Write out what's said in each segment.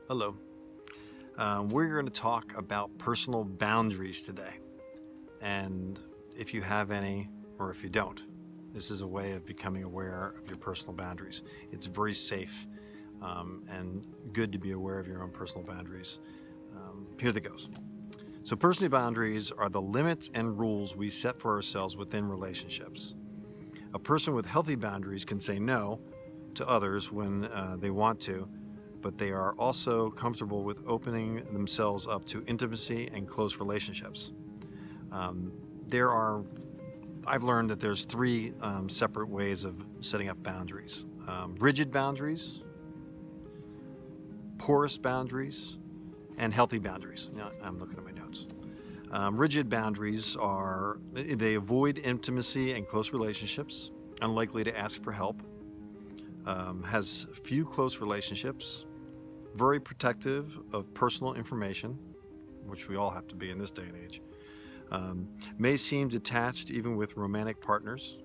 Hello. We're going to talk about personal boundaries today. And if you have any, or if you don't, this is a way of becoming aware of your personal boundaries. It's very safe and good to be aware of your own personal boundaries. Here that goes. So personal boundaries are the limits and rules we set for ourselves within relationships. A person with healthy boundaries can say no to others when they want to, but they are also comfortable with opening themselves up to intimacy and close relationships. I've learned that there's three separate ways of setting up boundaries. Rigid boundaries, porous boundaries, and healthy boundaries. Now, I'm looking at my notes. Rigid boundaries they avoid intimacy and close relationships, unlikely to ask for help, has few close relationships, very protective of personal information, which we all have to be in this day and age, may seem detached even with romantic partners,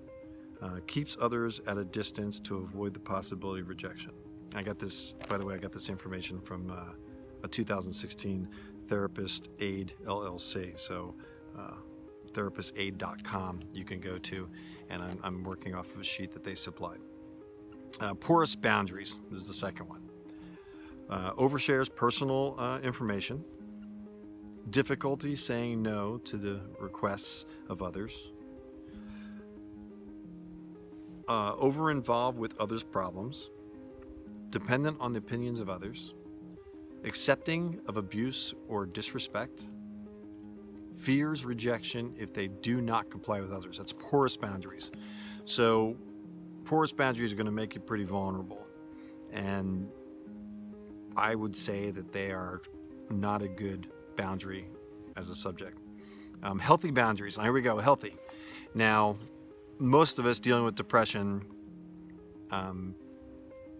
keeps others at a distance to avoid the possibility of rejection. I got this information from a 2016 Therapist Aid LLC. So therapistaid.com you can go to, and I'm working off of a sheet that they supplied. Porous boundaries is the second one. Overshares personal information, difficulty saying no to the requests of others, over-involved with others' problems, dependent on the opinions of others, accepting of abuse or disrespect, fears rejection if they do not comply with others. That's porous boundaries. So porous boundaries are going to make you pretty vulnerable, and I would say that they are not a good boundary as a subject. Healthy boundaries. Here we go. Healthy. Now, most of us dealing with depression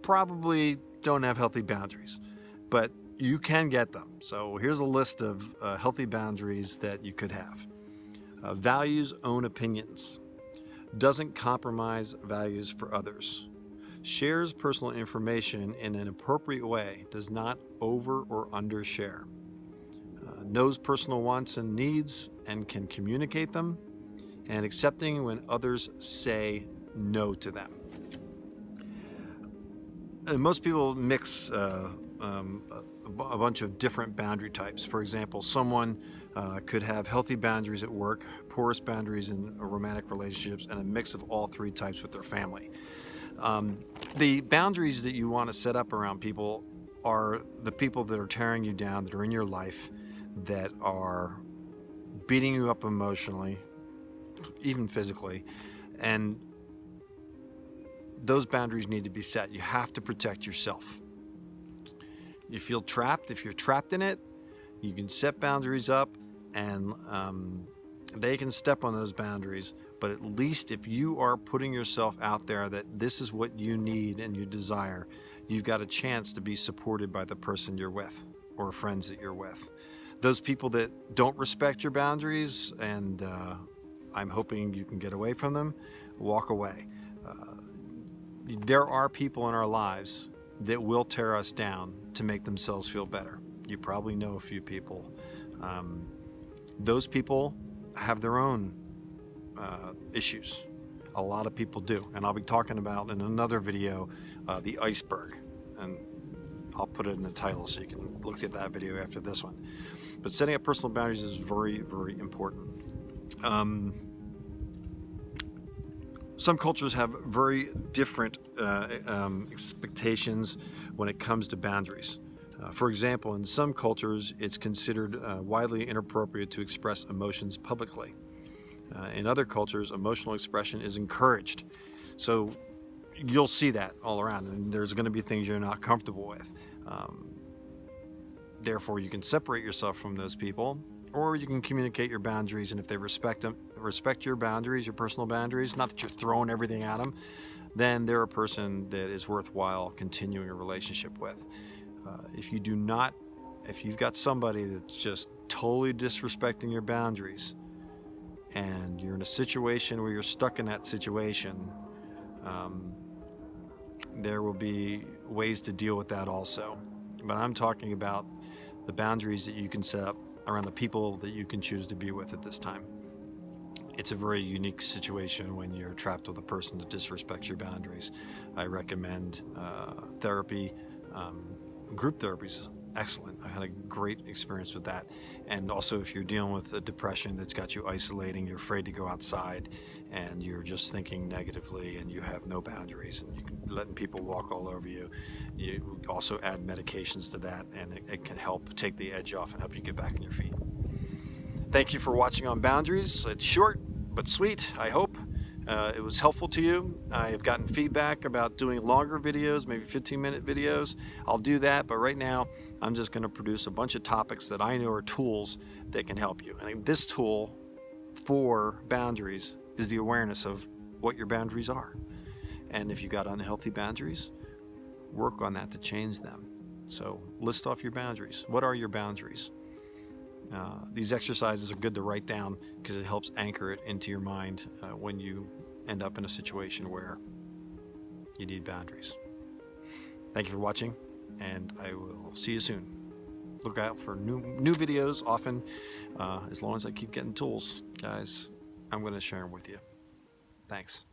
probably don't have healthy boundaries, but you can get them. So here's a list of healthy boundaries that you could have. Values own opinions. Doesn't compromise values for others. Shares personal information in an appropriate way. Does not over or undershare. Knows personal wants and needs and can communicate them. And accepting when others say no to them. And most people mix a bunch of different boundary types. For example, someone could have healthy boundaries at work, porous boundaries in romantic relationships, and a mix of all three types with their family. The boundaries that you want to set up around people are the people that are tearing you down, that are in your life, that are beating you up emotionally, even physically, and those boundaries need to be set. You have to protect yourself. You feel trapped. If you're trapped in it, you can set boundaries up, and they can step on those boundaries. But at least if you are putting yourself out there that this is what you need and you desire, you've got a chance to be supported by the person you're with or friends that you're with. Those people that don't respect your boundaries, and I'm hoping you can get away from them, walk away. There are people in our lives that will tear us down to make themselves feel better. You probably know a few people. Those people have their own issues. A lot of people do, and I'll be talking about in another video the iceberg, and I'll put it in the title so you can look at that video after this one. But setting up personal boundaries is very, very important. Some cultures have very different expectations when it comes to boundaries. For example, in some cultures, it's considered widely inappropriate to express emotions publicly. In other cultures, emotional expression is encouraged. So you'll see that all around, and there's going to be things you're not comfortable with. Therefore, you can separate yourself from those people, or you can communicate your boundaries, and if they respect your boundaries, your personal boundaries, not that you're throwing everything at them, then they're a person that is worthwhile continuing a relationship with. If you've got somebody that's just totally disrespecting your boundaries, and you're in a situation where you're stuck in that situation, there will be ways to deal with that also. but I'm talking about the boundaries that you can set up around the people that you can choose to be with at this time. It's a very unique situation when you're trapped with a person that disrespects your boundaries. I recommend therapy. Group therapy is excellent. I had a great experience with that. And also, if you're dealing with a depression that's got you isolating, you're afraid to go outside, and you're just thinking negatively, and you have no boundaries, and you can letting people walk all over you. You also add medications to that, and it can help take the edge off and help you get back on your feet. Thank you for watching on Boundaries. It's short but sweet, I hope. It was helpful to you. I have gotten feedback about doing longer videos, maybe 15-minute videos. I'll do that, but right now I'm just going to produce a bunch of topics that I know are tools that can help you. And this tool for boundaries is the awareness of what your boundaries are. And if you got unhealthy boundaries, work on that to change them. So list off your boundaries. What are your boundaries? These exercises are good to write down because it helps anchor it into your mind when you end up in a situation where you need boundaries. Thank you for watching, and I will see you soon. Look out for new videos often. As long as I keep getting tools, guys, I'm going to share them with you. Thanks.